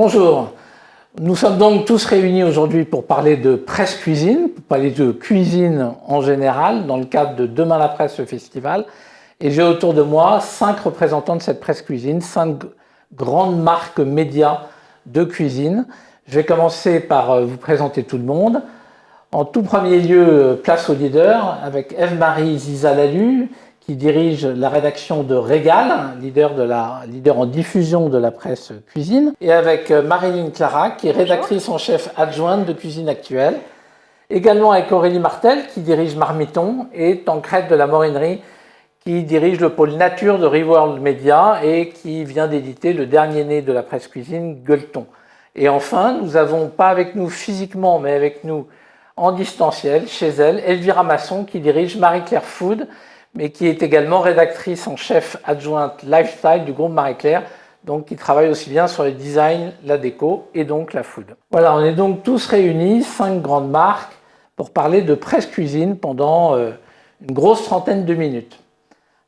Bonjour, nous sommes donc tous réunis aujourd'hui pour parler de presse cuisine, pour parler de cuisine en général, dans le cadre de Demain la presse, le festival. Et j'ai autour de moi 5 représentants de cette presse cuisine, 5 grandes marques médias de cuisine. Je vais commencer par vous présenter tout le monde. En tout premier lieu, place au leader, avec Ève-Marie Zizalalu, qui dirige la rédaction de Régal, leader en diffusion de la presse cuisine, et avec Marilyn Clara, qui est rédactrice en chef adjointe de Cuisine Actuelle. Également avec Aurélie Martel, qui dirige Marmiton, et Tancrède de la Morinerie, qui dirige le pôle nature de Reworld Media et qui vient d'éditer le dernier né de la presse cuisine, Gueuleton. Et enfin, nous n'avons pas avec nous physiquement, mais avec nous en distanciel, chez elle, Elvira Masson, qui dirige Marie-Claire Food, mais qui est également rédactrice en chef adjointe lifestyle du groupe Marie-Claire, donc qui travaille aussi bien sur le design, la déco et donc la food. Voilà, on est donc tous réunis, 5 grandes marques, pour parler de presse cuisine pendant une grosse trentaine de minutes.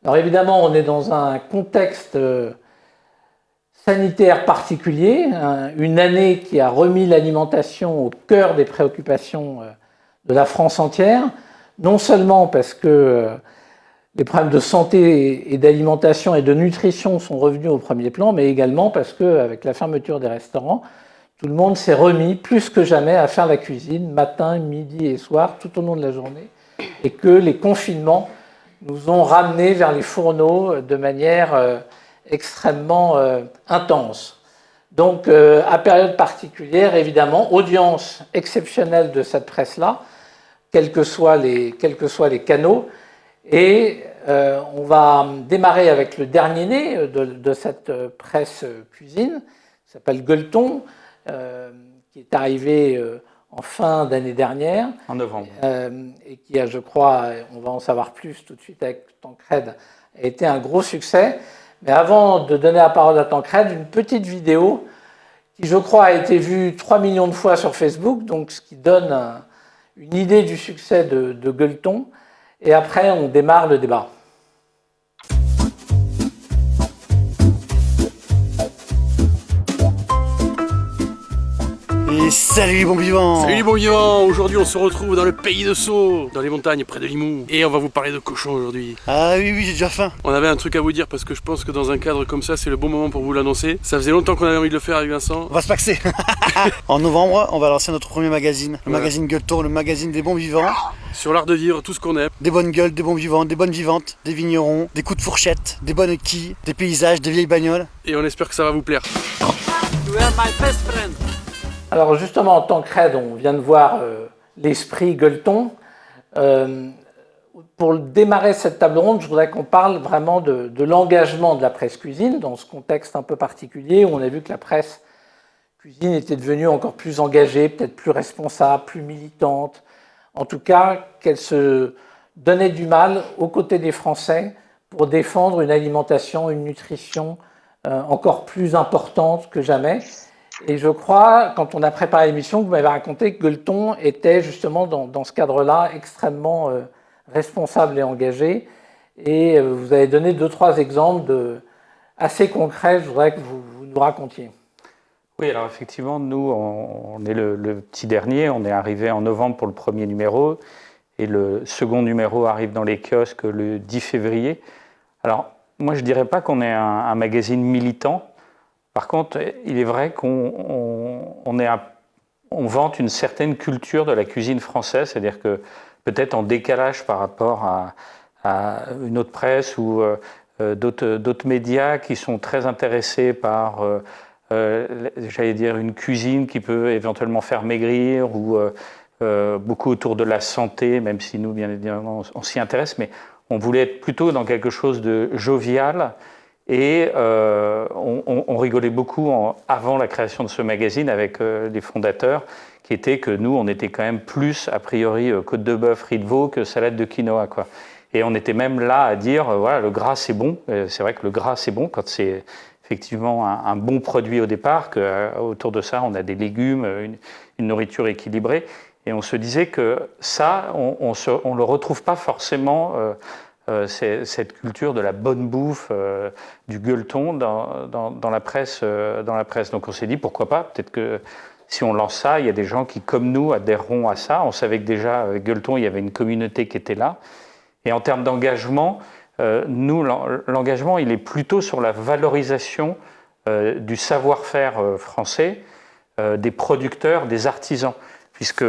Alors évidemment, on est dans un contexte sanitaire particulier, une année qui a remis l'alimentation au cœur des préoccupations de la France entière, non seulement parce que les problèmes de santé et d'alimentation et de nutrition sont revenus au premier plan, mais également parce qu'avec la fermeture des restaurants, tout le monde s'est remis plus que jamais à faire la cuisine, matin, midi et soir, tout au long de la journée, et que les confinements nous ont ramenés vers les fourneaux de manière extrêmement intense. Donc, à période particulière, évidemment, audience exceptionnelle de cette presse-là, quels que soient les canaux. Et on va démarrer avec le dernier né de cette presse cuisine, qui s'appelle Gueuleton, qui est arrivé en fin d'année dernière. En novembre. Et qui a, je crois, on va en savoir plus tout de suite avec Tancrède, a été un gros succès. Mais avant de donner la parole à Tancrède, une petite vidéo qui, je crois, a été vue 3 millions de fois sur Facebook, donc ce qui donne une idée du succès de Gueuleton. Et après, on démarre le débat. Et salut les bons vivants! Salut les bons vivants! Aujourd'hui on se retrouve dans le pays de Sceaux, dans les montagnes près de Limoux. Et on va vous parler de cochons aujourd'hui. Ah oui, j'ai déjà faim. On avait un truc à vous dire parce que je pense que dans un cadre comme ça, c'est le bon moment pour vous l'annoncer. Ça faisait longtemps qu'on avait envie de le faire avec Vincent. On va se paxer. En novembre, on va lancer notre premier magazine. Le magazine Gueuleton, le magazine des bons vivants. Sur l'art de vivre, tout ce qu'on aime. Des bonnes gueules, des bons vivants, des bonnes vivantes, des vignerons, des coups de fourchette, des bonnes quilles, des paysages, des vieilles bagnoles. Et on espère que ça va vous plaire. You are my best friend. Alors justement, en Tancrède, on vient de voir l'esprit Gueuleton. Pour démarrer cette table ronde, je voudrais qu'on parle vraiment de l'engagement de la presse cuisine dans ce contexte un peu particulier où on a vu que la presse cuisine était devenue encore plus engagée, peut-être plus responsable, plus militante. En tout cas, qu'elle se donnait du mal aux côtés des Français pour défendre une alimentation, une nutrition encore plus importante que jamais. Et je crois, quand on a préparé l'émission, vous m'avez raconté que Gueuleton était justement dans ce cadre-là extrêmement responsable et engagé. Et vous avez donné 2-3 exemples assez concrets, je voudrais que vous nous racontiez. Oui, alors effectivement, nous, on est le petit dernier. On est arrivé en novembre pour le premier numéro. Et le second numéro arrive dans les kiosques le 10 février. Alors, moi, je ne dirais pas qu'on est un magazine militant. Par contre, il est vrai qu'on vante une certaine culture de la cuisine française, c'est-à-dire que peut-être en décalage par rapport à une autre presse ou d'autres médias qui sont très intéressés par, j'allais dire, une cuisine qui peut éventuellement faire maigrir ou beaucoup autour de la santé, même si nous, bien évidemment, on s'y intéresse, mais on voulait être plutôt dans quelque chose de jovial. Et on rigolait beaucoup avant la création de ce magazine avec les fondateurs, qui étaient que nous, on était quand même plus, a priori, côte de bœuf, riz de veau que salade de quinoa, quoi. Et on était même là à dire, voilà, le gras c'est bon. C'est vrai que le gras c'est bon quand c'est effectivement un bon produit au départ, qu'autour de ça, on a des légumes, une nourriture équilibrée. Et on se disait que ça, on ne le retrouve pas forcément cette culture de la bonne bouffe, du gueuleton dans la presse. Donc on s'est dit pourquoi pas, peut-être que si on lance ça, il y a des gens qui, comme nous, adhéreront à ça. On savait que déjà, avec Gueuleton, il y avait une communauté qui était là. Et en termes d'engagement, nous, l'engagement, il est plutôt sur la valorisation du savoir-faire français, des producteurs, des artisans, puisque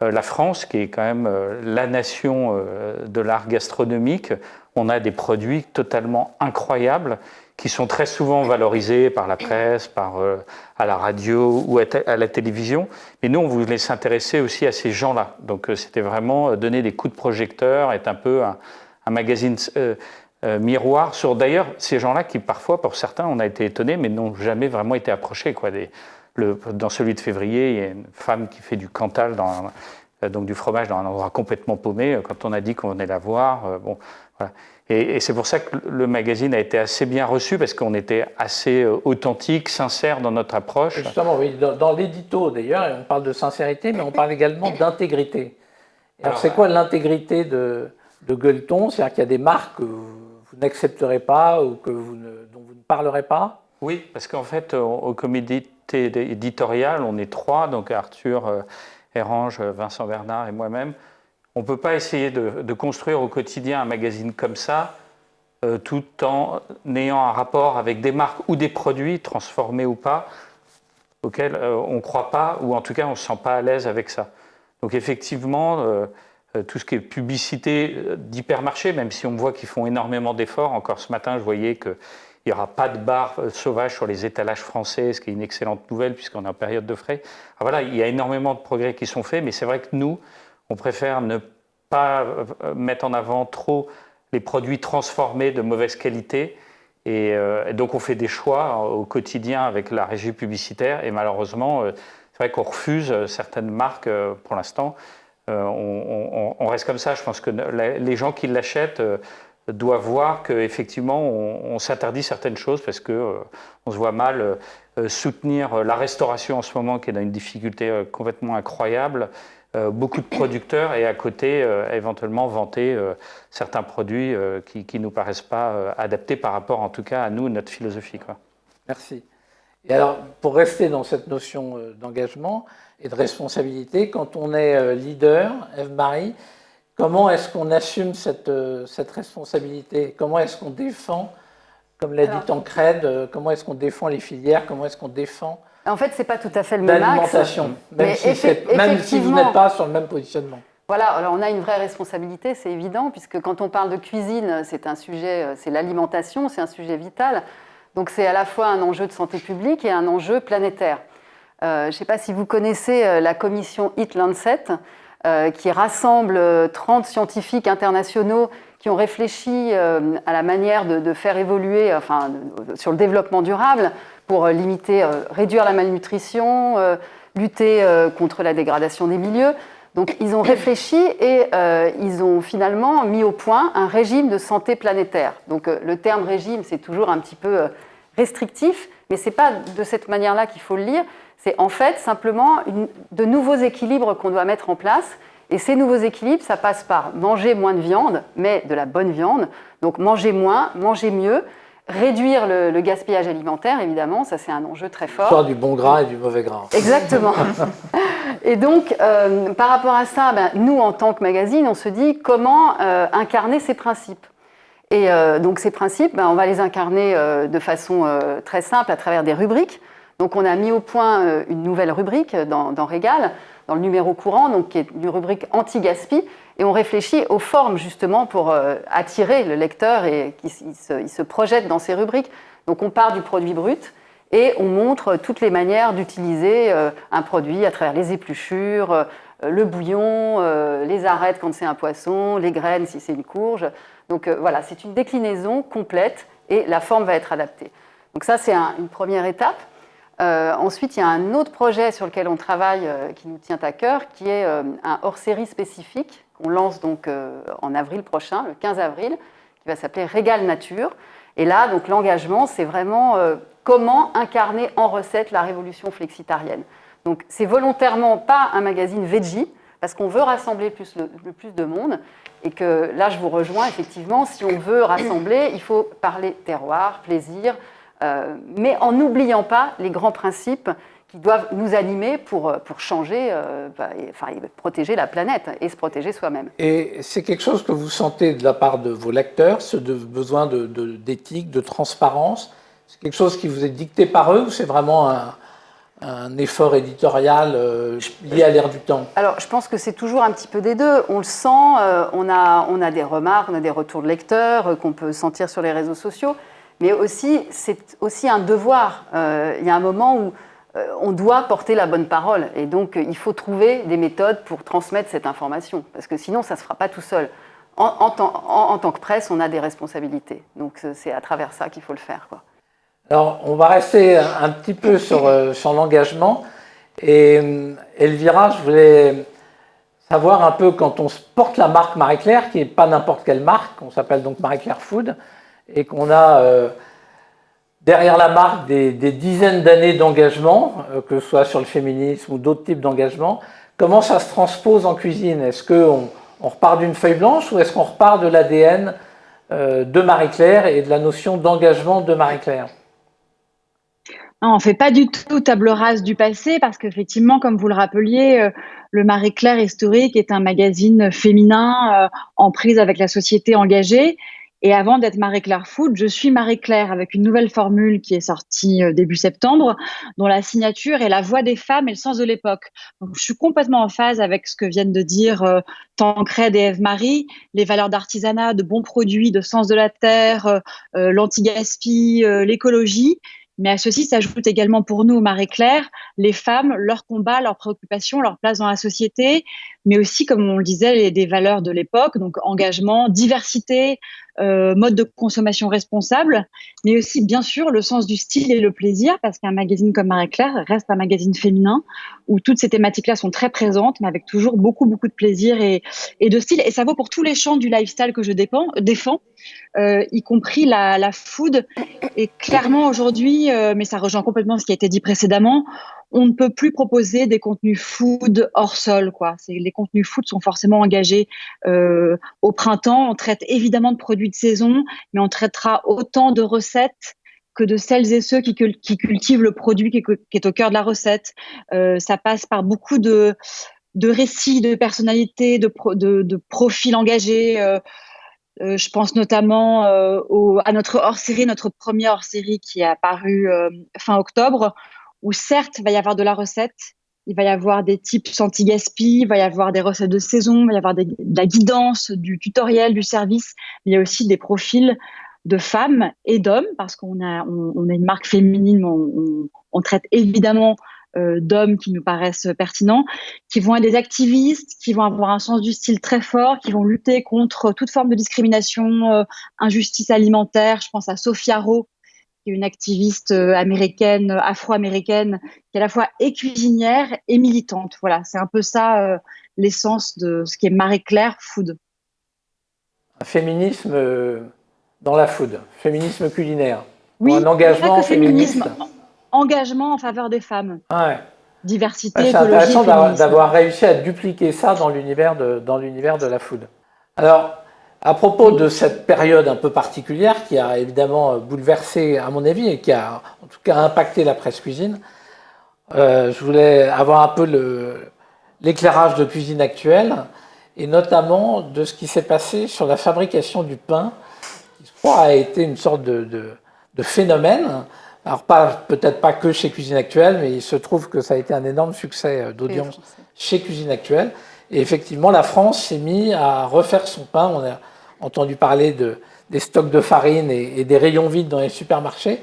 la France, qui est quand même la nation de l'art gastronomique, on a des produits totalement incroyables qui sont très souvent valorisés par la presse, à la radio ou à la télévision. Mais nous, on voulait s'intéresser aussi à ces gens-là. Donc c'était vraiment donner des coups de projecteur, être un peu un magazine miroir sur d'ailleurs ces gens-là qui parfois, pour certains, on a été étonnés, mais n'ont jamais vraiment été approchés. Dans celui de février, il y a une femme qui fait du Cantal, donc du fromage dans un endroit complètement paumé. Quand on a dit qu'on venait la voir, voilà. Et c'est pour ça que le magazine a été assez bien reçu, parce qu'on était assez authentique, sincère dans notre approche. Justement, oui, dans l'édito d'ailleurs, on parle de sincérité, mais on parle également d'intégrité. Alors c'est quoi l'intégrité de Gueuleton? C'est-à-dire qu'il y a des marques que vous n'accepterez pas ou dont vous ne parlerez pas? Oui, parce qu'en fait, au comité éditorial, on est 3, donc Arthur Errange, Vincent Bernard et moi-même. On ne peut pas essayer de construire au quotidien un magazine comme ça, tout en ayant un rapport avec des marques ou des produits, transformés ou pas, auxquels on ne croit pas, ou en tout cas on ne se sent pas à l'aise avec ça. Donc effectivement, tout ce qui est publicité d'hypermarché, même si on voit qu'ils font énormément d'efforts. Encore ce matin, je voyais qu'il n'y aura pas de bar sauvage sur les étalages français, ce qui est une excellente nouvelle puisqu'on est en période de frais. Alors voilà, il y a énormément de progrès qui sont faits, mais c'est vrai que nous, on préfère ne pas mettre en avant trop les produits transformés de mauvaise qualité. Et donc on fait des choix au quotidien avec la régie publicitaire. Et malheureusement, c'est vrai qu'on refuse certaines marques pour l'instant. On reste comme ça. Je pense que les gens qui l'achètent doivent voir qu'effectivement on s'interdit certaines choses parce qu'on se voit mal soutenir la restauration en ce moment qui est dans une difficulté complètement incroyable. Beaucoup de producteurs et à côté éventuellement vanter certains produits qui ne nous paraissent pas adaptés par rapport en tout cas à nous, notre philosophie. Merci. Et alors, pour rester dans cette notion d'engagement et de responsabilité, quand on est leader, Ève-Marie, comment est-ce qu'on assume cette responsabilité? Comment est-ce qu'on défend, comme l'a dit Tancred, comment est-ce qu'on défend les filières? Comment est-ce qu'on défend en fait, ce n'est pas tout à fait le même axe. L'alimentation, même si vous n'êtes pas sur le même positionnement. Voilà, alors on a une vraie responsabilité, c'est évident, puisque quand on parle de cuisine, c'est un sujet, c'est l'alimentation, c'est un sujet vital. Donc c'est à la fois un enjeu de santé publique et un enjeu planétaire. Je ne sais pas si vous connaissez la commission Eat Lancet, qui rassemble 30 scientifiques internationaux qui ont réfléchi à la manière de faire évoluer, sur le développement durable, pour réduire la malnutrition, lutter contre la dégradation des milieux. Donc ils ont réfléchi et ils ont finalement mis au point un régime de santé planétaire. Donc le terme régime, c'est toujours un petit peu restrictif, mais ce n'est pas de cette manière-là qu'il faut le lire. C'est en fait simplement de nouveaux équilibres qu'on doit mettre en place. Et ces nouveaux équilibres, ça passe par manger moins de viande, mais de la bonne viande. Donc manger moins, manger mieux. Réduire le gaspillage alimentaire, évidemment, ça c'est un enjeu très fort. L'histoire du bon gras et du mauvais gras. Exactement. Et donc, par rapport à ça, nous, en tant que magazine, on se dit comment incarner ces principes. Et donc ces principes, on va les incarner de façon très simple à travers des rubriques. Donc on a mis au point une nouvelle rubrique dans Régal, dans le numéro courant, donc, qui est une rubrique anti-gaspi. Et on réfléchit aux formes justement pour attirer le lecteur et qu'il se projette dans ces rubriques. Donc on part du produit brut et on montre toutes les manières d'utiliser un produit à travers les épluchures, le bouillon, les arêtes quand c'est un poisson, les graines si c'est une courge. Donc voilà, c'est une déclinaison complète et la forme va être adaptée. Donc ça c'est une première étape. Ensuite, il y a un autre projet sur lequel on travaille qui nous tient à cœur, qui est un hors-série spécifique qu'on lance donc en avril prochain, le 15 avril, qui va s'appeler Régal Nature. Et là, donc l'engagement, c'est vraiment comment incarner en recette la révolution flexitarienne. Donc, c'est volontairement pas un magazine veggie, parce qu'on veut rassembler le plus de monde. Et que là, je vous rejoins, effectivement, si on veut rassembler, il faut parler terroir, plaisir, mais en n'oubliant pas les grands principes qui doivent nous animer pour changer, protéger la planète et se protéger soi-même. Et c'est quelque chose que vous sentez de la part de vos lecteurs, ce besoin d'éthique, de transparence. C'est quelque chose qui vous est dicté par eux ou c'est vraiment un effort éditorial lié à l'ère du temps? Alors, je pense que c'est toujours un petit peu des deux. On le sent, on a des remarques, on a des retours de lecteurs qu'on peut sentir sur les réseaux sociaux, mais aussi, c'est aussi un devoir. Il y a un moment où on doit porter la bonne parole, et donc il faut trouver des méthodes pour transmettre cette information, parce que sinon, ça ne se fera pas tout seul. En tant que presse, on a des responsabilités, donc c'est à travers ça qu'il faut le faire, quoi. Alors, on va rester un petit peu sur l'engagement. Et Elvira, je voulais savoir un peu, quand on porte la marque Marie-Claire, qui n'est pas n'importe quelle marque, on s'appelle donc Marie-Claire Food, et qu'on a derrière la marque des dizaines d'années d'engagement, que ce soit sur le féminisme ou d'autres types d'engagement, comment ça se transpose en cuisine? Est-ce qu'on repart d'une feuille blanche ou est-ce qu'on repart de l'ADN de Marie-Claire et de la notion d'engagement de Marie-Claire? Non, on ne fait pas du tout table rase du passé parce qu'effectivement, comme vous le rappeliez, le Marie-Claire historique est un magazine féminin en prise avec la société engagée. Et avant d'être Marie-Claire Food, je suis Marie-Claire avec une nouvelle formule qui est sortie début septembre, dont la signature est la voix des femmes et le sens de l'époque. Donc, je suis complètement en phase avec ce que viennent de dire Tancred et Ève-Marie, les valeurs d'artisanat, de bons produits, de sens de la terre, l'anti-gaspi, l'écologie. Mais à ceci s'ajoute également pour nous, Marie-Claire, les femmes, leurs combats, leurs préoccupations, leur place dans la société, mais aussi, comme on le disait, des valeurs de l'époque, donc engagement, diversité, mode de consommation responsable, mais aussi, bien sûr, le sens du style et le plaisir, parce qu'un magazine comme Marie-Claire reste un magazine féminin où toutes ces thématiques-là sont très présentes, mais avec toujours beaucoup de plaisir et de style. Et ça vaut pour tous les champs du lifestyle que je défends, y compris la food. Et clairement, aujourd'hui, mais ça rejoint complètement ce qui a été dit précédemment, on ne peut plus proposer des contenus food hors sol, quoi. Les contenus food sont forcément engagés au printemps. On traite évidemment de produits de saison, mais on traitera autant de recettes que de celles et ceux qui cultivent le produit qui est au cœur de la recette. Ça passe par beaucoup de récits, de personnalités, de profils engagés. Je pense notamment à notre hors-série, notre premier hors-série qui est apparu fin octobre, où certes, il va y avoir de la recette, il va y avoir des tips anti-gaspi, il va y avoir des recettes de saison, il va y avoir de la guidance, du tutoriel, du service. Mais il y a aussi des profils de femmes et d'hommes, parce qu'on a une marque féminine, on traite évidemment d'hommes qui nous paraissent pertinents, qui vont être des activistes, qui vont avoir un sens du style très fort, qui vont lutter contre toute forme de discrimination, injustice alimentaire. Je pense à Sophia Rowe, qui est une activiste américaine, afro-américaine, qui est à la fois cuisinière et militante. Voilà, c'est un peu ça l'essence de ce qui est Marie-Claire Food. Un féminisme dans la food, féminisme culinaire. Oui, un engagement féministe. Engagement en faveur des femmes. Ouais. Diversité, c'est écologie, intéressant féminisme. d'avoir réussi à dupliquer ça dans l'univers de la food. Alors, à propos de cette période un peu particulière qui a évidemment bouleversé, à mon avis, et qui a en tout cas impacté la presse cuisine, je voulais avoir un peu l'éclairage de Cuisine Actuelle, et notamment de ce qui s'est passé sur la fabrication du pain, qui je crois a été une sorte de phénomène. Alors peut-être pas que chez Cuisine Actuelle, mais il se trouve que ça a été un énorme succès d'audience chez Cuisine Actuelle. Et effectivement, la France s'est mise à refaire son pain. On a entendu parler des stocks de farine et des rayons vides dans les supermarchés.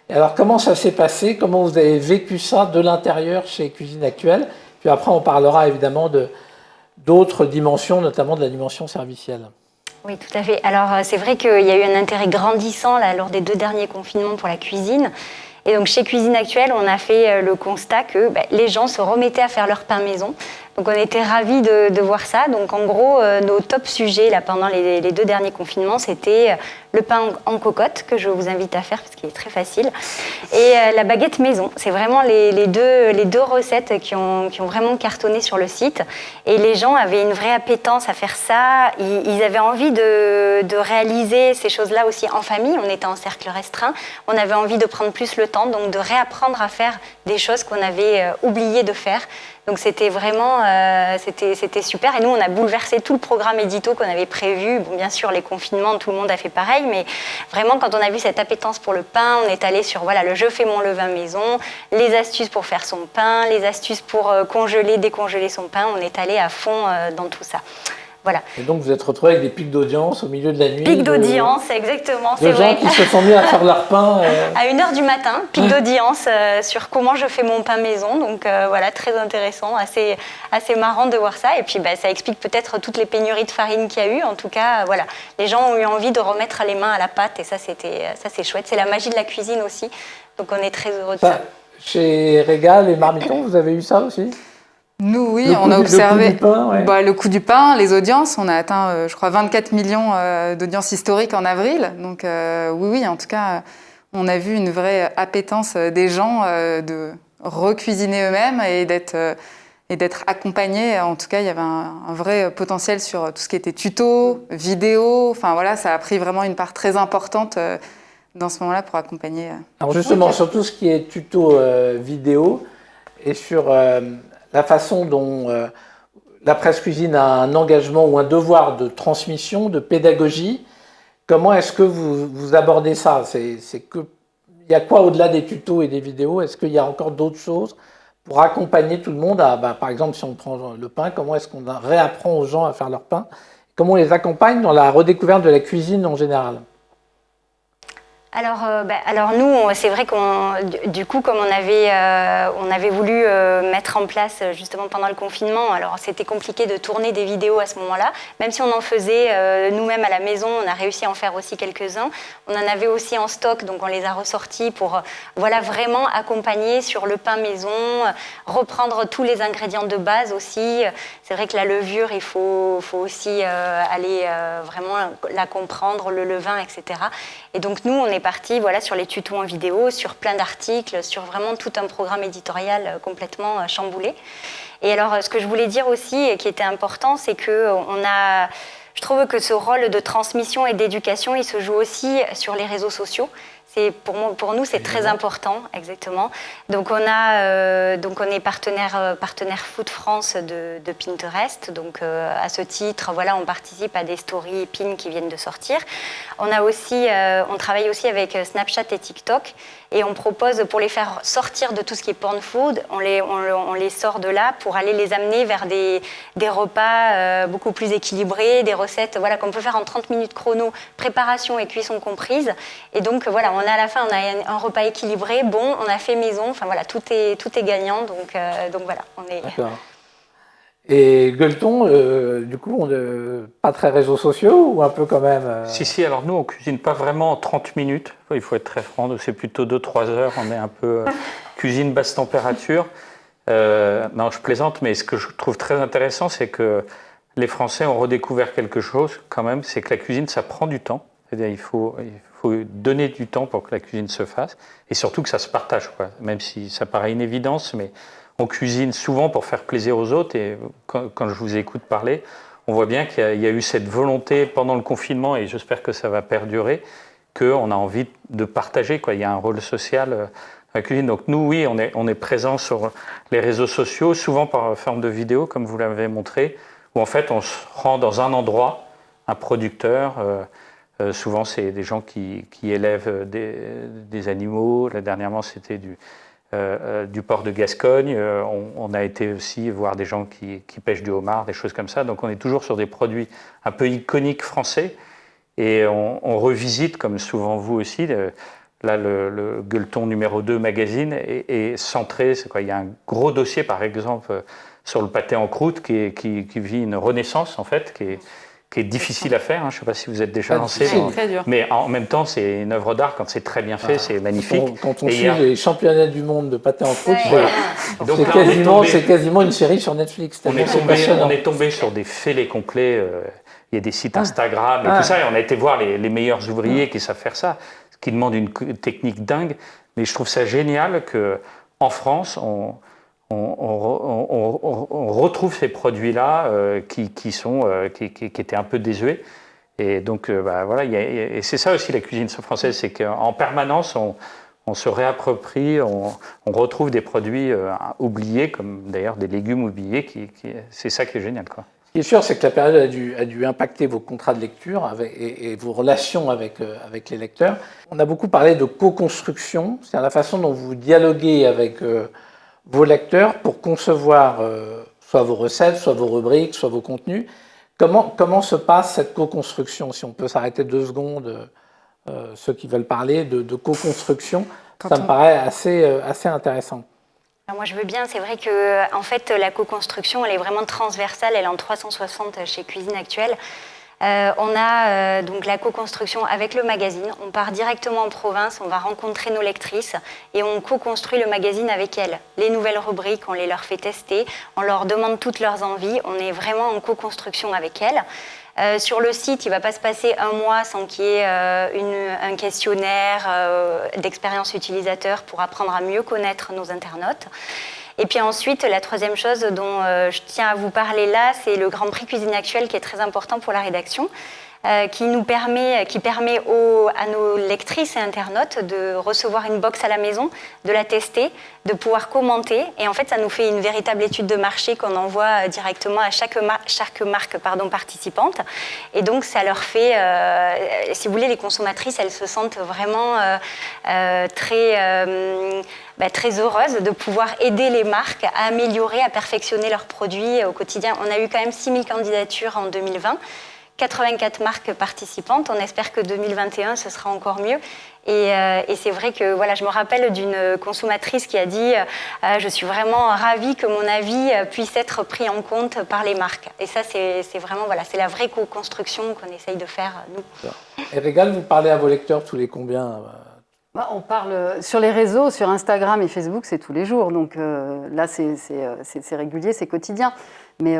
Et alors, comment ça s'est passé? Comment vous avez vécu ça de l'intérieur chez Cuisine Actuelle? Puis après, on parlera évidemment d'autres dimensions, notamment de la dimension servicielle. Oui, tout à fait. Alors, c'est vrai qu'il y a eu un intérêt grandissant là, lors des 2 derniers confinements pour la cuisine. Et donc, chez Cuisine Actuelle, on a fait le constat que les gens se remettaient à faire leur pain maison. Donc on était ravis de voir ça. Donc en gros, nos top sujets là, pendant les 2 derniers confinements, c'était le pain en cocotte, que je vous invite à faire parce qu'il est très facile, et la baguette maison. C'est vraiment les deux recettes qui ont vraiment cartonné sur le site. Et les gens avaient une vraie appétence à faire ça. Ils avaient envie de réaliser ces choses-là aussi en famille. On était en cercle restreint. On avait envie de prendre plus le temps, donc de réapprendre à faire des choses qu'on avait oublié de faire. Donc c'était vraiment c'était super. Et nous, on a bouleversé tout le programme édito qu'on avait prévu. Bon, bien sûr, les confinements, tout le monde a fait pareil, mais vraiment, quand on a vu cette appétence pour le pain, on est allé sur le je fais mon levain maison, les astuces pour faire son pain, les astuces pour congeler, décongeler son pain. On est allé à fond dans tout ça. Voilà. Et donc vous êtes retrouvé avec des pics d'audience au milieu de la nuit. Pics d'audience, exactement. De gens qui se sont mis à faire leur pain. À 1h du matin, pic d'audience sur comment je fais mon pain maison. Donc voilà, très intéressant, assez marrant de voir ça. Et puis ça explique peut-être toutes les pénuries de farine qu'il y a eu. En tout cas, voilà, les gens ont eu envie de remettre les mains à la pâte et ça c'est chouette. C'est la magie de la cuisine aussi. Donc on est très heureux de ça. Chez Régal et Marmiton, vous avez eu ça aussi ? Nous, oui, on a observé le coût du pain, ouais. Le coût du pain, les audiences. On a atteint, je crois, 24 millions d'audiences historiques en avril. Donc oui, en tout cas, on a vu une vraie appétence des gens de recuisiner eux-mêmes et d'être accompagnés. En tout cas, il y avait un vrai potentiel sur tout ce qui était tuto, vidéo. Enfin voilà, ça a pris vraiment une part très importante dans ce moment-là pour accompagner. Alors justement, sur tout ce qui est tuto vidéo et sur la façon dont la presse cuisine a un engagement ou un devoir de transmission, de pédagogie, comment est-ce que vous abordez ça ? Il y a quoi au-delà des tutos et des vidéos ? Est-ce qu'il y a encore d'autres choses pour accompagner tout le monde à, par exemple, si on prend le pain, comment est-ce qu'on réapprend aux gens à faire leur pain ? Comment on les accompagne dans la redécouverte de la cuisine en général ? Alors nous, c'est vrai du coup, comme on avait voulu mettre en place justement pendant le confinement, alors c'était compliqué de tourner des vidéos à ce moment-là, même si on en faisait nous-mêmes à la maison, on a réussi à en faire aussi quelques-uns. On en avait aussi en stock, donc on les a ressortis pour vraiment accompagner sur le pain maison, reprendre tous les ingrédients de base aussi. C'est vrai que la levure, il faut aussi aller vraiment la comprendre, le levain, etc. Et donc nous, on est parti sur les tutos en vidéo, sur plein d'articles, sur vraiment tout un programme éditorial complètement chamboulé. Et alors, ce que je voulais dire aussi, et qui était important, c'est que je trouve que ce rôle de transmission et d'éducation, il se joue aussi sur les réseaux sociaux. Pour nous, c'est très important, exactement. Donc on est partenaire Food France de Pinterest. Donc à ce titre, on participe à des stories pin qui viennent de sortir. On travaille aussi avec Snapchat et TikTok et on propose pour les faire sortir de tout ce qui est porn food, on les sort de là pour aller les amener vers des repas beaucoup plus équilibrés, des recettes qu'on peut faire en 30 minutes chrono, préparation et cuisson comprises. Et donc à la fin, on a un repas équilibré, bon, on a fait maison, tout est gagnant, donc voilà, on est... D'accord. Et Gueuleton, du coup, pas très réseaux sociaux ou un peu quand même Si, alors nous, on cuisine pas vraiment en 30 minutes, il faut être très franc, c'est plutôt 2-3 heures, on est un peu cuisine basse température. Non, je plaisante, mais ce que je trouve très intéressant, c'est que les Français ont redécouvert quelque chose quand même, c'est que la cuisine, ça prend du temps. C'est-à-dire il faut donner du temps pour que la cuisine se fasse et surtout que ça se partage, même si ça paraît une évidence, mais on cuisine souvent pour faire plaisir aux autres et quand je vous écoute parler, on voit bien qu'il y a eu cette volonté pendant le confinement et j'espère que ça va perdurer, qu'on a envie de partager, Il y a un rôle social à la cuisine. Donc nous, oui, on est présents sur les réseaux sociaux, souvent par forme de vidéo, comme vous l'avez montré, où en fait on se rend dans un endroit, un producteur, souvent, c'est des gens qui élèvent des animaux. Là, dernièrement, c'était du port de Gascogne. On a été aussi voir des gens qui pêchent du homard, des choses comme ça. Donc, on est toujours sur des produits un peu iconiques français. Et on revisite, comme souvent vous aussi, là, le Gueuleton numéro 2 magazine est centré. Il y a un gros dossier, par exemple, sur le pâté en croûte qui vit une renaissance, en fait, qui est difficile à faire. Je ne sais pas si vous êtes déjà lancé. C'est très dur. Mais en même temps, c'est une œuvre d'art. Quand c'est très bien fait, c'est magnifique. Quand on suit les championnats du monde de pâté en croûte, Donc c'est là, quasiment une série sur Netflix. on est tombé sur des fêlés complets. Il y a des sites Instagram et tout ça. Et on a été voir les meilleurs ouvriers qui savent faire ça, ce qui demande une technique dingue. Mais je trouve ça génial qu'en France, on retrouve ces produits-là qui étaient un peu désuets. Et donc, voilà, et c'est ça aussi la cuisine française, c'est qu'en permanence, on se réapproprie, on retrouve des produits oubliés, comme d'ailleurs des légumes oubliés. C'est ça qui est génial, quoi. Ce qui est sûr, c'est que la période a dû impacter vos contrats de lecture et vos relations avec les lecteurs. On a beaucoup parlé de co-construction, c'est-à-dire la façon dont vous dialoguez avec vos lecteurs pour concevoir soit vos recettes, soit vos rubriques, soit vos contenus. Comment se passe cette co-construction? Si on peut s'arrêter 2 secondes, ceux qui veulent parler de co-construction, ça me paraît assez intéressant. Alors moi je veux bien, c'est vrai que en fait, la co-construction elle est vraiment transversale, elle est en 360 chez Cuisine Actuelle. On a donc la co-construction avec le magazine, on part directement en province, on va rencontrer nos lectrices et on co-construit le magazine avec elles. Les nouvelles rubriques, on les leur fait tester, on leur demande toutes leurs envies, on est vraiment en co-construction avec elles. Sur le site, il ne va pas se passer un mois sans qu'il y ait un questionnaire d'expérience utilisateur pour apprendre à mieux connaître nos internautes. Et puis ensuite, la troisième chose dont je tiens à vous parler là, c'est le Grand Prix Cuisine Actuelle qui est très important pour la rédaction. Qui permet à nos lectrices et internautes de recevoir une box à la maison, de la tester, de pouvoir commenter. Et en fait, ça nous fait une véritable étude de marché qu'on envoie directement à chaque marque participante. Et donc, ça leur fait, si vous voulez, les consommatrices, elles se sentent vraiment très heureuses de pouvoir aider les marques à améliorer, à perfectionner leurs produits au quotidien. On a eu quand même 6000 candidatures en 2020. 84 marques participantes. On espère que 2021, ce sera encore mieux. Et c'est vrai que voilà, je me rappelle d'une consommatrice qui a dit je suis vraiment ravie que mon avis puisse être pris en compte par les marques. Et ça, c'est vraiment voilà, c'est la vraie co-construction qu'on essaye de faire, nous. Et Régal, vous parlez à vos lecteurs tous les combien? On parle sur les réseaux, sur Instagram et Facebook, c'est tous les jours. Donc là, c'est régulier, c'est quotidien. Mais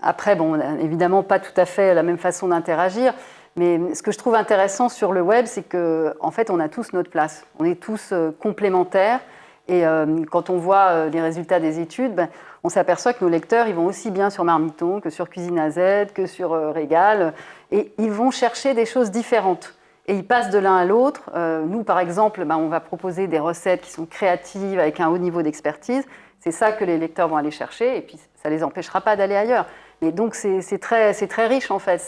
après, bon, évidemment, pas tout à fait la même façon d'interagir. Mais ce que je trouve intéressant sur le web, c'est qu'en fait, on a tous notre place. On est tous complémentaires. Et quand on voit les résultats des études, on s'aperçoit que nos lecteurs, ils vont aussi bien sur Marmiton que sur Cuisine AZ, que sur Régal. Et ils vont chercher des choses différentes. Et ils passent de l'un à l'autre. Nous, par exemple, on va proposer des recettes qui sont créatives, avec un haut niveau d'expertise. C'est ça que les lecteurs vont aller chercher, et puis ça ne les empêchera pas d'aller ailleurs. Et donc, c'est très riche, en fait.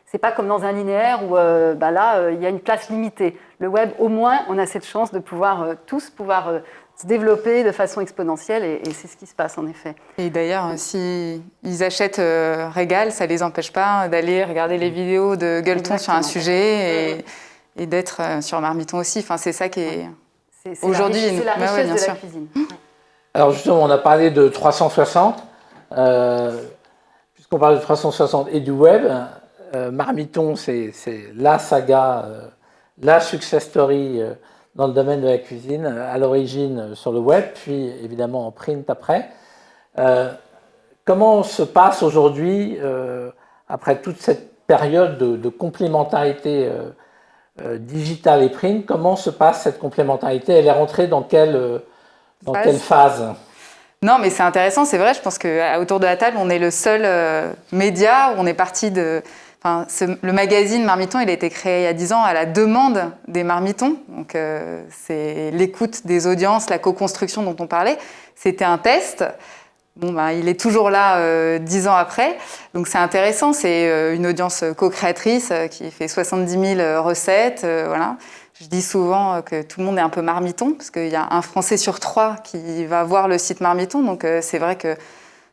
C'est pas comme dans un linéaire où, là, il y a une place limitée. Le web, au moins, on a cette chance de tous pouvoir se développer de façon exponentielle, et c'est ce qui se passe, en effet. Et d'ailleurs, s'ils achètent Régal, ça ne les empêche pas d'aller regarder les vidéos de Gueuleton. Exactement. Sur un sujet et d'être sur Marmiton aussi. Enfin, c'est ça qui est aujourd'hui... C'est la richesse de la cuisine. Alors justement, on a parlé de 360. Puisqu'on parle de 360 et du web, Marmiton, c'est la saga, la success story dans le domaine de la cuisine, à l'origine sur le web, puis évidemment en print après. Comment se passe aujourd'hui, après toute cette période de complémentarité digitale et print, comment se passe cette complémentarité? Elle est rentrée dans quelle phase? Non, mais c'est intéressant, c'est vrai. Je pense qu'autour de la table, on est le seul média où on est parti de... le magazine Marmiton, il a été créé il y a 10 ans à la demande des Marmitons. Donc, c'est l'écoute des audiences, la co-construction dont on parlait. C'était un test. Bon, il est toujours là 10 ans après. Donc, c'est intéressant. C'est une audience co-créatrice qui fait 70 000 recettes. Voilà. Je dis souvent que tout le monde est un peu Marmiton, parce qu'il y a un Français sur 3 qui va voir le site Marmiton. Donc, c'est vrai que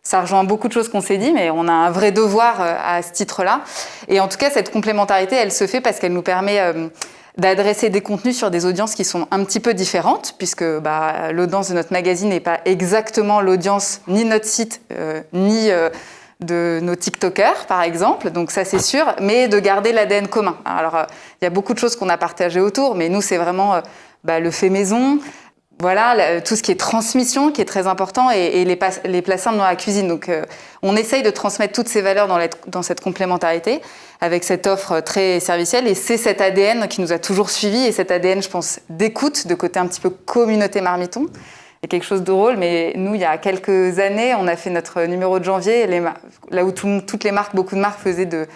ça rejoint beaucoup de choses qu'on s'est dit, mais on a un vrai devoir à ce titre-là. Et en tout cas, cette complémentarité, elle se fait parce qu'elle nous permet d'adresser des contenus sur des audiences qui sont un petit peu différentes, puisque l'audience de notre magazine n'est pas exactement l'audience ni de notre site, ni de nos TikTokers, par exemple, donc ça c'est sûr, mais de garder l'ADN commun. Alors, il y a beaucoup de choses qu'on a partagées autour, mais nous, c'est vraiment le fait maison, voilà, tout ce qui est transmission qui est très important et les plats simples dans la cuisine. Donc, on essaye de transmettre toutes ces valeurs dans cette complémentarité avec cette offre très servicielle. Et c'est cet ADN qui nous a toujours suivis et cet ADN, je pense, d'écoute, de côté un petit peu communauté Marmiton. Il y a quelque chose de drôle, mais nous, il y a quelques années, on a fait notre numéro de janvier, là où toutes les marques, beaucoup de marques faisaient de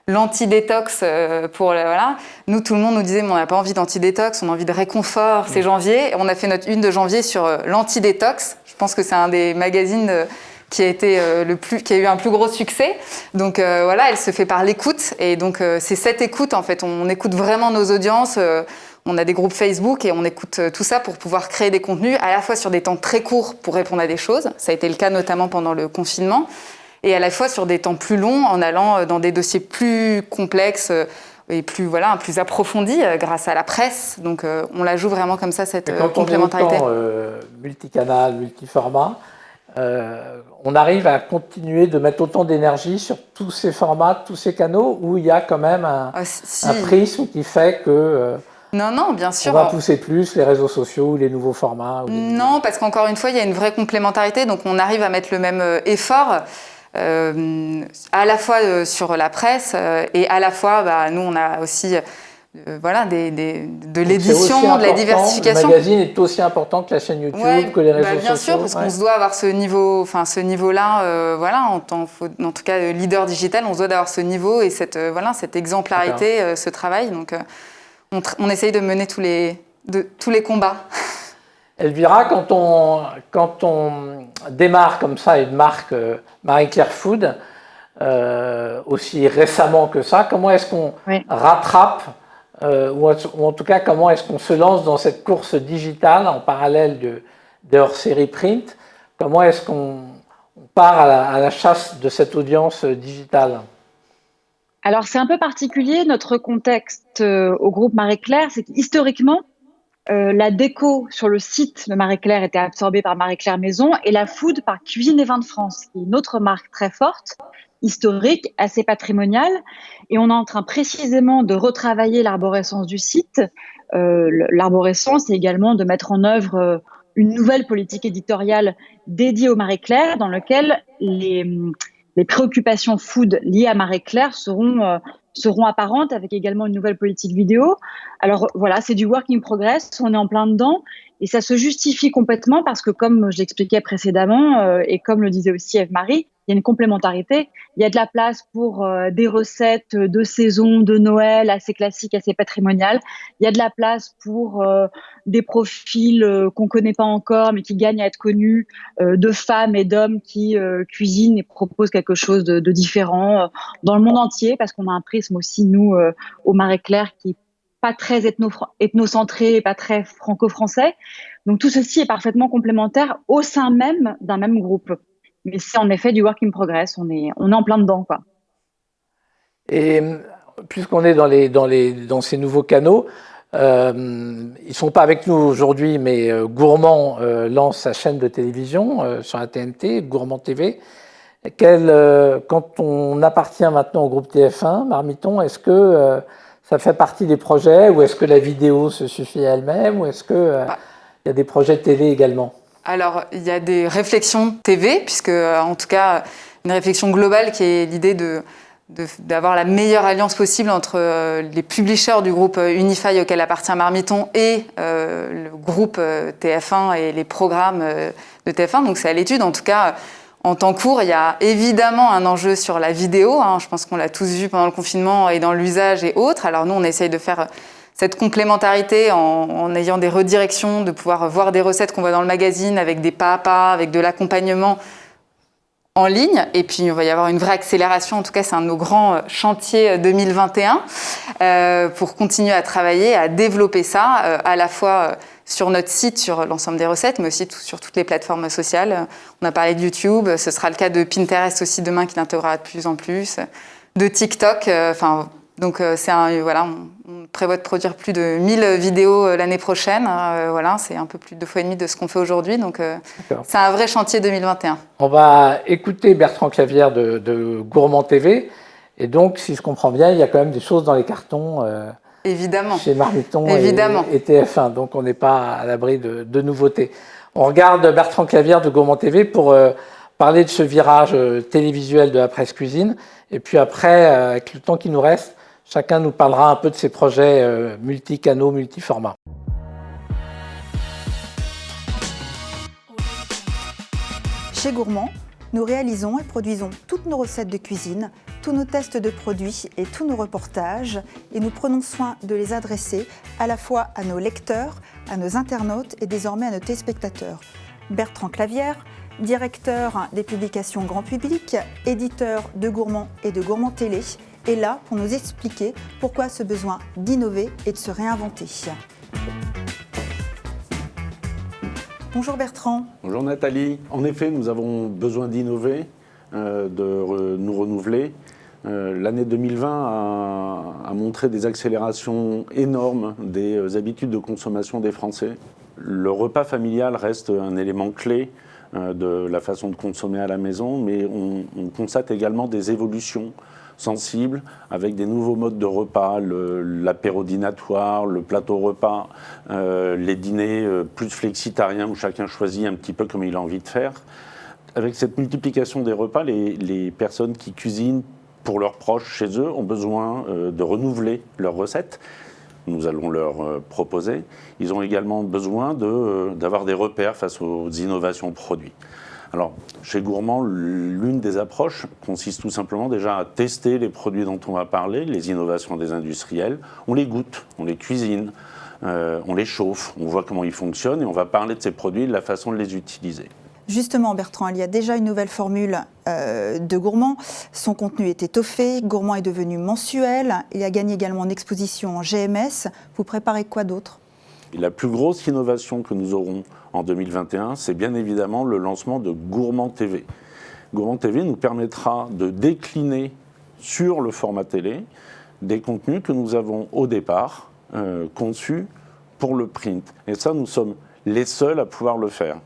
l'anti-détox voilà. Nous, tout le monde nous disait, mais on n'a pas envie d'anti-détox, on a envie de réconfort, c'est janvier. Et on a fait notre une de janvier sur l'anti-détox. Je pense que c'est un des magazines qui a été qui a eu un plus gros succès. Donc voilà, elle se fait par l'écoute. Et donc c'est cette écoute, en fait. On écoute vraiment nos audiences. On a des groupes Facebook et on écoute tout ça pour pouvoir créer des contenus à la fois sur des temps très courts pour répondre à des choses. Ça a été le cas notamment pendant le confinement. Et à la fois sur des temps plus longs en allant dans des dossiers plus complexes et plus approfondis grâce à la presse. Donc on la joue vraiment comme ça, cette complémentarité. Quand on est autant multicanal, multiformat, on arrive à continuer de mettre autant d'énergie sur tous ces formats, tous ces canaux, où il y a quand même un prisme qui fait que... Non, bien sûr. On va pousser plus les réseaux sociaux ou les nouveaux formats. Non, parce qu'encore une fois, il y a une vraie complémentarité. Donc on arrive à mettre le même effort. À la fois sur la presse et à la fois, nous, on a aussi de l'édition, de la diversification. Le magazine est aussi important que la chaîne YouTube, que les réseaux sociaux. Bien sûr, parce qu'on se doit avoir ce niveau-là, en tout cas leader digital, on se doit d'avoir ce niveau et cette exemplarité, ce travail. Donc, on essaye de mener tous les combats. Elvira, quand on démarre comme ça une marque Marie-Claire Food, aussi récemment que ça, comment est-ce qu'on rattrape, ou en tout cas comment est-ce qu'on se lance dans cette course digitale en parallèle de hors-série print? Comment est-ce qu'on part à la chasse de cette audience digitale? Alors c'est un peu particulier, notre contexte au groupe Marie-Claire, c'est qu'historiquement, la déco sur le site de Marie-Claire était absorbée par Marie-Claire Maison et la food par Cuisine et Vins de France, qui est une autre marque très forte, historique, assez patrimoniale. Et on est en train précisément de retravailler l'arborescence du site. L'arborescence, c'est également de mettre en œuvre une nouvelle politique éditoriale dédiée au Marie-Claire, dans laquelle les préoccupations food liées à Marie-Claire seront apparentes, avec également une nouvelle politique vidéo. Alors voilà, c'est du work in progress, on est en plein dedans et ça se justifie complètement parce que, comme je l'expliquais précédemment et comme le disait aussi Eve-Marie, il y a une complémentarité. Il y a de la place pour des recettes de saison, de Noël, assez classiques, assez patrimoniales. Il y a de la place pour des profils qu'on connaît pas encore, mais qui gagnent à être connus, de femmes et d'hommes qui cuisinent et proposent quelque chose de différent dans le monde entier, parce qu'on a un prisme aussi, nous, au Marie-Claire, qui est pas très ethnocentré, pas très franco-français. Donc tout ceci est parfaitement complémentaire au sein même d'un même groupe. Mais c'est en effet du work in progress, on est en plein dedans, quoi. Et puisqu'on est dans ces nouveaux canaux, ils ne sont pas avec nous aujourd'hui, mais Gourmand lance sa chaîne de télévision sur la TNT, Gourmand TV. Quand on appartient maintenant au groupe TF1, Marmiton, est-ce que ça fait partie des projets, ou est-ce que la vidéo se suffit à elle-même, ou est-ce qu'il y a des projets télé également? Alors, il y a des réflexions TV, puisque, en tout cas, une réflexion globale qui est l'idée d'avoir la meilleure alliance possible entre les publishers du groupe Unify auquel appartient Marmiton et le groupe TF1 et les programmes de TF1. Donc, c'est à l'étude. En tout cas, en temps court, il y a évidemment un enjeu sur la vidéo. Je pense qu'on l'a tous vu pendant le confinement et dans l'usage et autres. Alors, nous, on essaye de faire cette complémentarité en ayant des redirections, de pouvoir voir des recettes qu'on voit dans le magazine avec des pas à pas, avec de l'accompagnement en ligne. Et puis, il va y avoir une vraie accélération. En tout cas, c'est un de nos grands chantiers 2021 pour continuer à travailler, à développer ça, à la fois sur notre site, sur l'ensemble des recettes, mais aussi sur toutes les plateformes sociales. On a parlé de YouTube, ce sera le cas de Pinterest aussi demain, qui l'intégrera de plus en plus, de TikTok. Donc, c'est on prévoit de produire plus de 1000 vidéos l'année prochaine. Voilà, c'est un peu plus de 2,5 fois de ce qu'on fait aujourd'hui. Donc, c'est un vrai chantier 2021. On va écouter Bertrand Clavière de Gourmand TV. Et donc, si je comprends bien, il y a quand même des choses dans les cartons Évidemment. chez Marmiton Évidemment. et TF1. Donc, on n'est pas à l'abri de nouveautés. On regarde Bertrand Clavière de Gourmand TV pour parler de ce virage télévisuel de la presse cuisine. Et puis après, avec le temps qui nous reste, chacun nous parlera un peu de ses projets multicanaux, multiformats. Chez Gourmand, nous réalisons et produisons toutes nos recettes de cuisine, tous nos tests de produits et tous nos reportages. Et nous prenons soin de les adresser à la fois à nos lecteurs, à nos internautes et désormais à nos téléspectateurs. Bertrand Clavière, directeur des publications grand public, éditeur de Gourmand et de Gourmand Télé, est là pour nous expliquer pourquoi ce besoin d'innover et de se réinventer. Bonjour Bertrand. Bonjour Nathalie. En effet, nous avons besoin d'innover, de nous renouveler. L'année 2020 a montré des accélérations énormes des habitudes de consommation des Français. Le repas familial reste un élément clé de la façon de consommer à la maison, mais on constate également des évolutions sensibles avec des nouveaux modes de repas, l'apéro dînatoire, le plateau repas, les dîners plus flexitariens où chacun choisit un petit peu comme il a envie de faire. Avec cette multiplication des repas, les personnes qui cuisinent pour leurs proches chez eux ont besoin de renouveler leurs recettes. Nous allons leur proposer. Ils ont également besoin d'avoir des repères face aux innovations produits. Alors, chez Gourmand, l'une des approches consiste tout simplement déjà à tester les produits dont on va parler, les innovations des industriels. On les goûte, on les cuisine, on les chauffe, on voit comment ils fonctionnent et on va parler de ces produits et de la façon de les utiliser. Justement, Bertrand, il y a déjà une nouvelle formule de Gourmand. Son contenu est étoffé, Gourmand est devenu mensuel, il a gagné également en exposition en GMS. Vous préparez quoi d'autre ? Et la plus grosse innovation que nous aurons en 2021, c'est bien évidemment le lancement de Gourmand TV. Gourmand TV nous permettra de décliner sur le format télé des contenus que nous avons au départ conçus pour le print. Et ça, nous sommes les seuls à pouvoir le faire.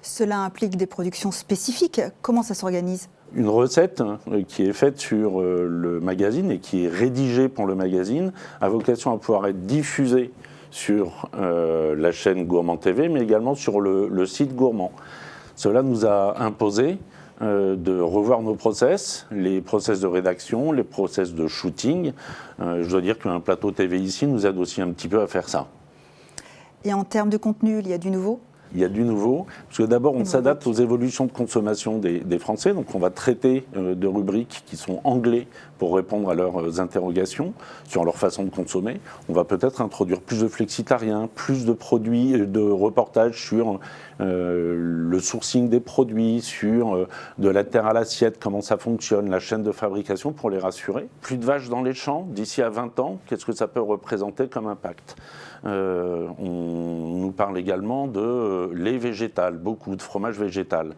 Cela implique des productions spécifiques. Comment ça s'organise ? Une recette qui est faite sur le magazine et qui est rédigée pour le magazine a vocation à pouvoir être diffusée sur la chaîne Gourmand TV, mais également sur le site Gourmand. Cela nous a imposé de revoir nos process, les process de rédaction, les process de shooting. Je dois dire qu'un plateau TV ici nous aide aussi un petit peu à faire ça. Et en termes de contenu, il y a du nouveau ? Il y a du nouveau, parce que d'abord on s'adapte aux évolutions de consommation des Français, donc on va traiter de rubriques qui sont anglais pour répondre à leurs interrogations sur leur façon de consommer. On va peut-être introduire plus de flexitariens, plus de produits, de reportages sur le sourcing des produits, sur de la terre à l'assiette, comment ça fonctionne, la chaîne de fabrication pour les rassurer. Plus de vaches dans les champs, d'ici à 20 ans, qu'est-ce que ça peut représenter comme impact ? On nous parle également de lait végétal, beaucoup de fromage végétal.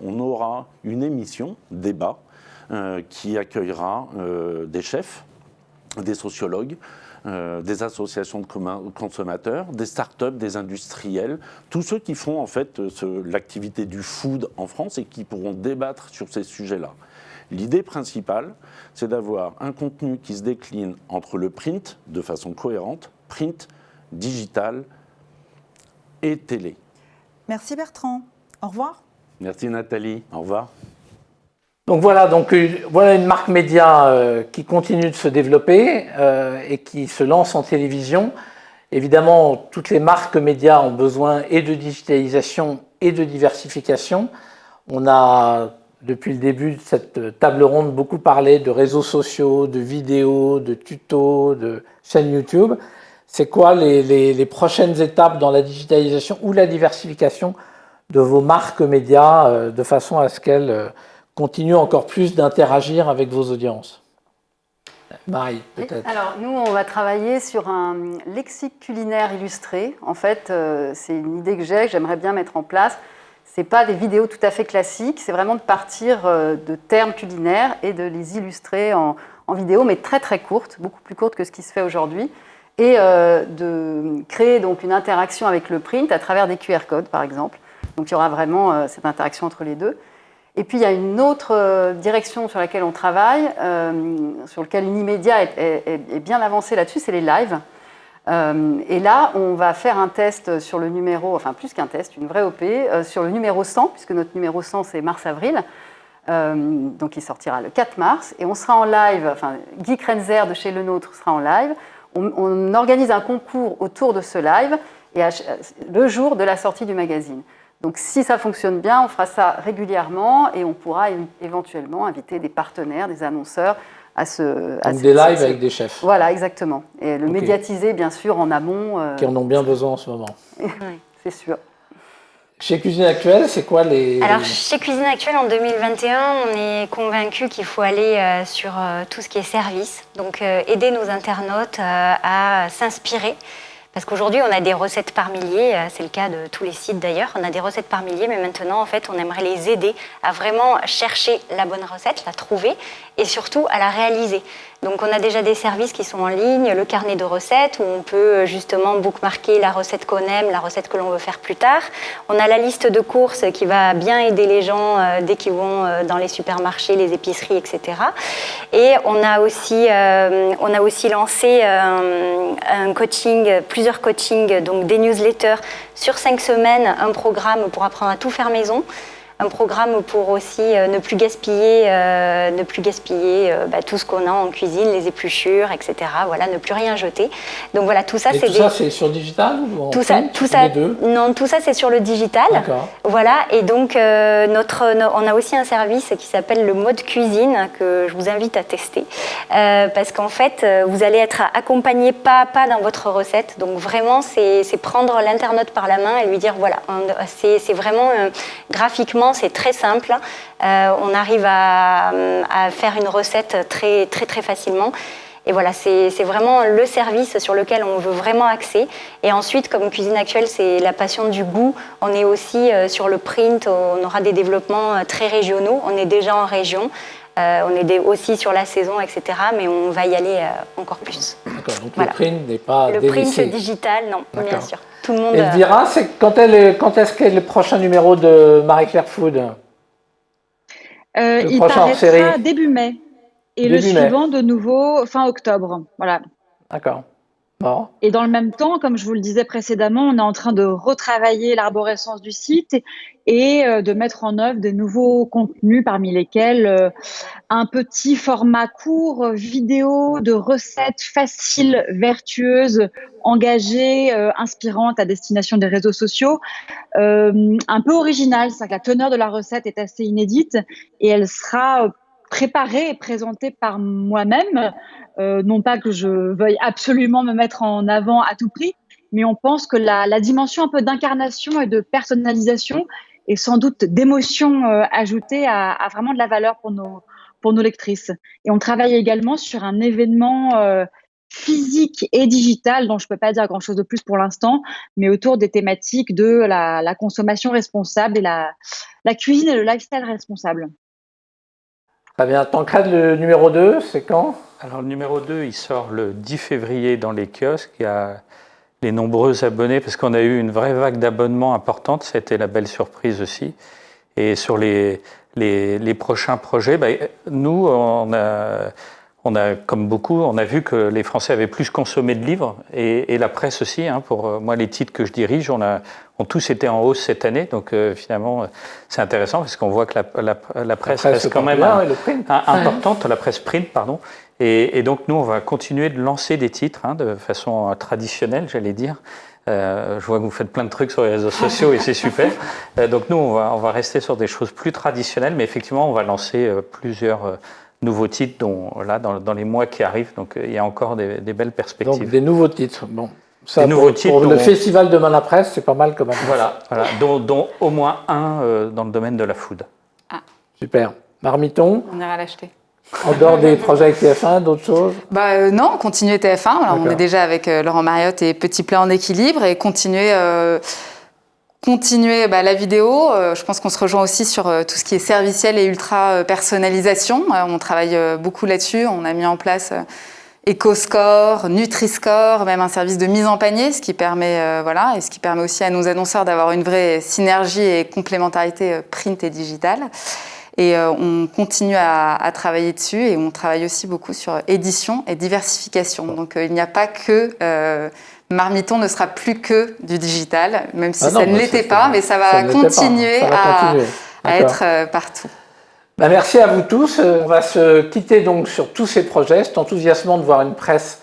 On aura une émission, débat, qui accueillera des chefs, des sociologues, des associations de consommateurs, des startups, des industriels, tous ceux qui font en fait l'activité du food en France et qui pourront débattre sur ces sujets-là. L'idée principale, c'est d'avoir un contenu qui se décline entre le print de façon cohérente, print, digital et télé. Merci Bertrand. Au revoir. Merci Nathalie. Au revoir. Donc voilà une marque média qui continue de se développer et qui se lance en télévision. Évidemment, toutes les marques médias ont besoin et de digitalisation et de diversification. On a, depuis le début de cette table ronde, beaucoup parlé de réseaux sociaux, de vidéos, de tutos, de chaînes YouTube. C'est quoi les prochaines étapes dans la digitalisation ou la diversification de vos marques médias de façon à ce qu'elles continuent encore plus d'interagir avec vos audiences? Marie, peut-être. Alors, nous, on va travailler sur un lexique culinaire illustré. En fait, c'est une idée que j'aimerais bien mettre en place. Ce n'est pas des vidéos tout à fait classiques, c'est vraiment de partir de termes culinaires et de les illustrer en en vidéo, mais très très courte, beaucoup plus courte que ce qui se fait aujourd'hui, et de créer donc une interaction avec le print à travers des QR codes, par exemple. Donc il y aura vraiment cette interaction entre les deux. Et puis il y a une autre direction sur laquelle on travaille, sur laquelle Unimédia est bien avancée là-dessus, c'est les lives. Et là, on va faire un test sur le numéro, enfin plus qu'un test, une vraie OP, sur le numéro 100, puisque notre numéro 100 c'est mars-avril, donc il sortira le 4 mars, et on sera en live, enfin Guy Krenzer de chez Le Nôtre sera en live. On organise un concours autour de ce live, et le jour de la sortie du magazine. Donc si ça fonctionne bien, on fera ça régulièrement, et on pourra éventuellement inviter des partenaires, des annonceurs, Donc des lives avec des chefs. Voilà, exactement. Et le médiatiser, bien sûr, en amont. Qui en ont bien besoin en ce moment. C'est sûr. Chez Cuisine Actuelle, c'est quoi les... Alors, chez Cuisine Actuelle, en 2021, on est convaincus qu'il faut aller sur tout ce qui est service. Donc, aider nos internautes à s'inspirer. Parce qu'aujourd'hui, on a des recettes par milliers, c'est le cas de tous les sites d'ailleurs, on a des recettes par milliers, mais maintenant, en fait, on aimerait les aider à vraiment chercher la bonne recette, la trouver, et surtout à la réaliser. Donc, on a déjà des services qui sont en ligne, le carnet de recettes, où on peut justement bookmarker la recette qu'on aime, la recette que l'on veut faire plus tard. On a la liste de courses qui va bien aider les gens dès qu'ils vont dans les supermarchés, les épiceries, etc. Et on a aussi lancé un coaching, plusieurs coachings, donc des newsletters sur 5 semaines, un programme pour apprendre à tout faire maison. Un programme pour aussi ne plus gaspiller tout ce qu'on a en cuisine, les épluchures, etc. Voilà, ne plus rien jeter. Donc voilà, tout ça, c'est ça, c'est sur digital ou en print, les deux ? Non, tout ça, c'est sur le digital. D'accord. Voilà, et donc on a aussi un service qui s'appelle le mode cuisine que je vous invite à tester, parce qu'en fait, vous allez être accompagné pas à pas dans votre recette. Donc vraiment, c'est prendre l'internaute par la main et lui dire voilà, c'est vraiment graphiquement. C'est très simple. On arrive à faire une recette très, très, très facilement. Et voilà, c'est vraiment le service sur lequel on veut vraiment axer. Et ensuite, comme Cuisine Actuelle, c'est la passion du goût, on est aussi sur le print, on aura des développements très régionaux. On est déjà en région. On est aussi sur la saison, etc. Mais on va y aller encore plus. D'accord, donc voilà. Le print n'est pas le délaissé. Print digital, non, bien sûr. Tout le monde. Elvira, quand est-ce qu'est le prochain numéro de Marie-Claire Food ? Il paraîtra début mai. Et le suivant, de nouveau, fin octobre. Voilà. D'accord. Bon. Et dans le même temps, comme je vous le disais précédemment, on est en train de retravailler l'arborescence du site et de mettre en œuvre de nouveaux contenus, parmi lesquels un petit format court vidéo de recettes faciles, vertueuses, engagées, inspirantes à destination des réseaux sociaux, un peu original, c'est-à-dire que la teneur de la recette est assez inédite et elle sera préparée et présentée par moi-même. Non pas que je veuille absolument me mettre en avant à tout prix, mais on pense que la dimension un peu d'incarnation et de personnalisation et sans doute d'émotion ajoutée a vraiment de la valeur pour nos lectrices. Et on travaille également sur un événement physique et digital dont je ne peux pas dire grand-chose de plus pour l'instant, mais autour des thématiques de la consommation responsable et la cuisine et le lifestyle responsable. Très bien. Tancred, le numéro 2, c'est quand ? Alors le numéro 2, il sort le 10 février dans les kiosques. Il y a les nombreux abonnés, parce qu'on a eu une vraie vague d'abonnements importante. C'était la belle surprise aussi. Et sur les prochains projets, nous, on a, comme beaucoup, on a vu que les Français avaient plus consommé de livres, et la presse aussi. Pour moi, les titres que je dirige, ont tous été en hausse cette année. Donc finalement, c'est intéressant parce qu'on voit que la presse reste quand même importante, la presse print, pardon. Et donc nous, on va continuer de lancer des titres de façon traditionnelle, j'allais dire. Je vois que vous faites plein de trucs sur les réseaux sociaux et c'est super. Donc nous, on va rester sur des choses plus traditionnelles, mais effectivement, on va lancer plusieurs nouveaux titres dans les mois qui arrivent. Donc il y a encore des belles perspectives. Donc des nouveaux titres. Bon. Ça, pour le festival Demain la Presse, c'est pas mal comme annonce. Voilà, dont au moins un dans le domaine de la food. Ah. Super. Marmiton. On ira l'acheter. En dehors des projets avec TF1, d'autres choses ? Non, continuer TF1. Alors, on est déjà avec Laurent Mariotte et Petit Plat en équilibre et continuer continuer la vidéo. Je pense qu'on se rejoint aussi sur tout ce qui est serviciel et ultra personnalisation. On travaille beaucoup là-dessus. On a mis en place EcoScore, Nutri-Score, même un service de mise en panier, ce qui permet, et ce qui permet aussi à nos annonceurs d'avoir une vraie synergie et complémentarité print et digital. Et on continue à travailler dessus et on travaille aussi beaucoup sur édition et diversification. Donc il n'y a pas que Marmiton ne sera plus que du digital, même si ça ne l'était pas, mais ça va continuer à être partout. Merci à vous tous. On va se quitter donc sur tous ces projets. C'est enthousiasmant de voir une presse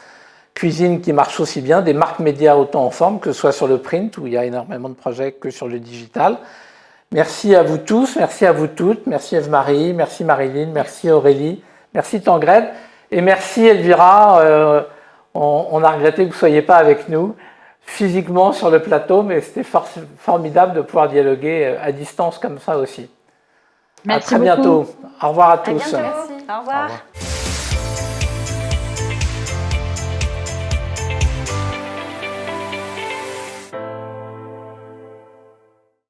cuisine qui marche aussi bien, des marques médias autant en forme, que ce soit sur le print, où il y a énormément de projets, que sur le digital. Merci à vous tous, merci à vous toutes, merci Eve-Marie, merci Marilyn, merci Aurélie, merci Tancrède et merci Elvira. On a regretté que vous ne soyez pas avec nous physiquement sur le plateau, mais c'était formidable de pouvoir dialoguer à distance comme ça aussi. Merci à très beaucoup. bientôt. Au revoir à tous. À bientôt. Au revoir.